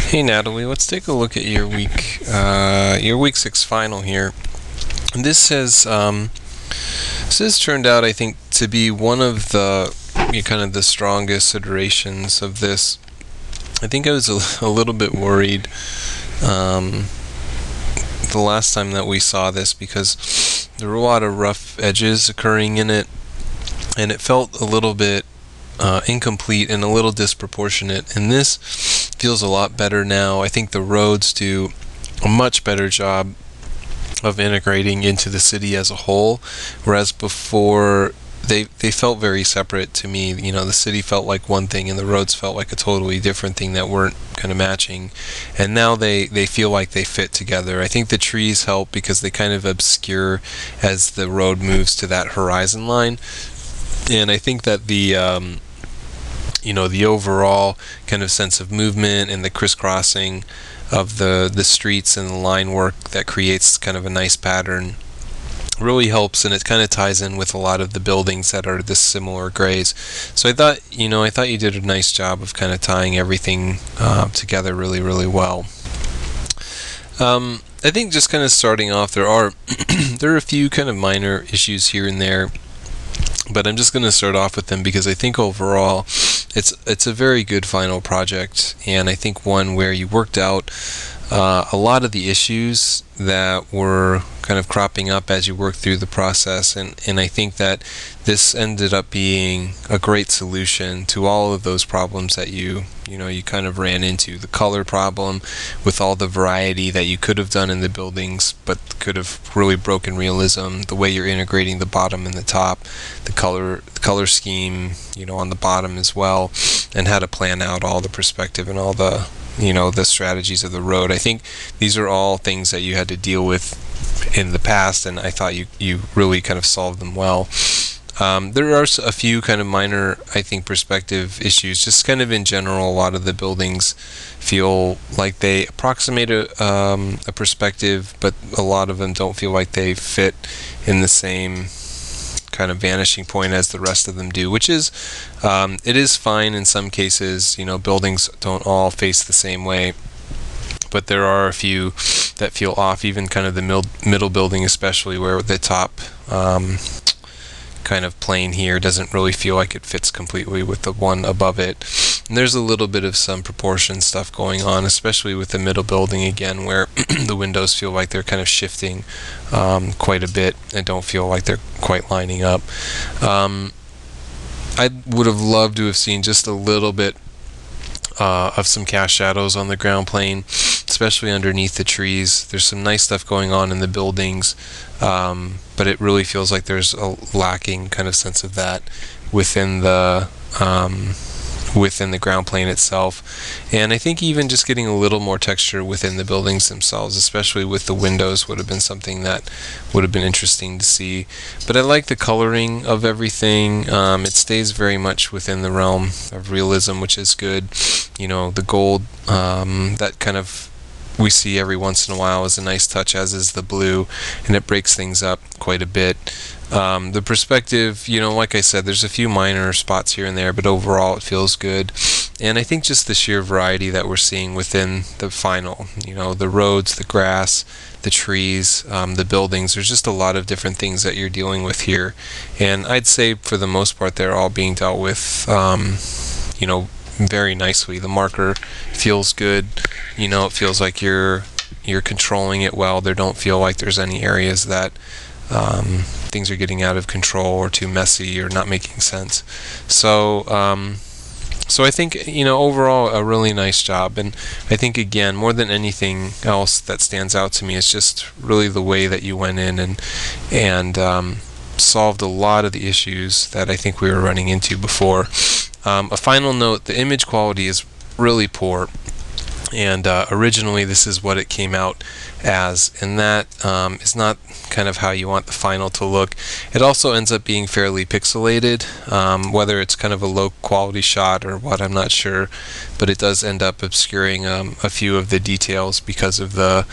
Hey Natalie, let's take a look at your week 6 final here. This has turned out, I think, to be one of the kind of the strongest iterations of this. I think I was a little bit worried um, the last time that we saw this because there were a lot of rough edges occurring in it, and it felt a little bit incomplete and a little disproportionate. And this feels a lot better now. I think the roads do a much better job of integrating into the city as a whole, whereas before they felt very separate to me. The city felt like one thing and the roads felt like a totally different thing that weren't kind of matching. And now they feel like they fit together. I think the trees help because they kind of obscure as the road moves to that horizon line. And I think that the overall kind of sense of movement and the crisscrossing of the streets and the line work that creates kind of a nice pattern really helps, and it kind of ties in with a lot of the buildings that are this similar grays. So I thought you did a nice job of kind of tying everything together really, really well. I think just kind of starting off, there are a few kind of minor issues here and there, but I'm just going to start off with them because I think overall it's a very good final project, and I think one where you worked out a lot of the issues that were kind of cropping up as you worked through the process, and I think that this ended up being a great solution to all of those problems that you kind of ran into. The color problem with all the variety that you could have done in the buildings but could have really broken realism, the way you're integrating the bottom and the top, the color scheme on the bottom as well, and how to plan out all the perspective and all the strategies of the road. I think these are all things that you had to deal with in the past, and I thought you really kind of solved them well. There are a few kind of minor, I think, perspective issues. Just kind of in general, a lot of the buildings feel like they approximate a perspective, but a lot of them don't feel like they fit in the same kind of vanishing point as the rest of them do, which is it is fine in some cases. Buildings don't all face the same way, but there are a few that feel off, even kind of the middle building, especially where the top kind of plane here doesn't really feel like it fits completely with the one above it. And there's a little bit of some proportion stuff going on, especially with the middle building again, where the windows feel like they're kind of shifting quite a bit and don't feel like they're quite lining up. I would have loved to have seen just a little bit of some cast shadows on the ground plane, especially underneath the trees. There's some nice stuff going on in the buildings, but it really feels like there's a lacking kind of sense of that within the ground plane itself. And I think even just getting a little more texture within the buildings themselves, especially with the windows, would have been something that would have been interesting to see. But I like the coloring of everything. It stays very much within the realm of realism, which is good. The gold that kind of we see every once in a while is a nice touch, as is the blue, and it breaks things up quite a bit. The perspective, like I said, there's a few minor spots here and there, but overall it feels good. And I think just the sheer variety that we're seeing within the final, the roads, the grass, the trees, the buildings, there's just a lot of different things that you're dealing with here. And I'd say for the most part they're all being dealt with very nicely. The marker feels good. It feels like you're controlling it well. There don't feel like there's any areas that things are getting out of control or too messy or not making sense. So I think overall a really nice job. And I think again, more than anything else that stands out to me is just really the way that you went in and solved a lot of the issues that I think we were running into before. A final note: the image quality is really poor, and originally this is what it came out as, and that is not kind of how you want the final to look. It also ends up being fairly pixelated, whether it's kind of a low quality shot or what, I'm not sure, but it does end up obscuring a few of the details because of the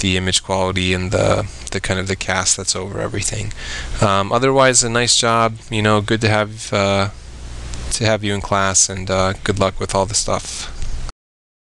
image quality and the kind of the cast that's over everything. Otherwise, a nice job. Good to have you in class, and good luck with all the stuff.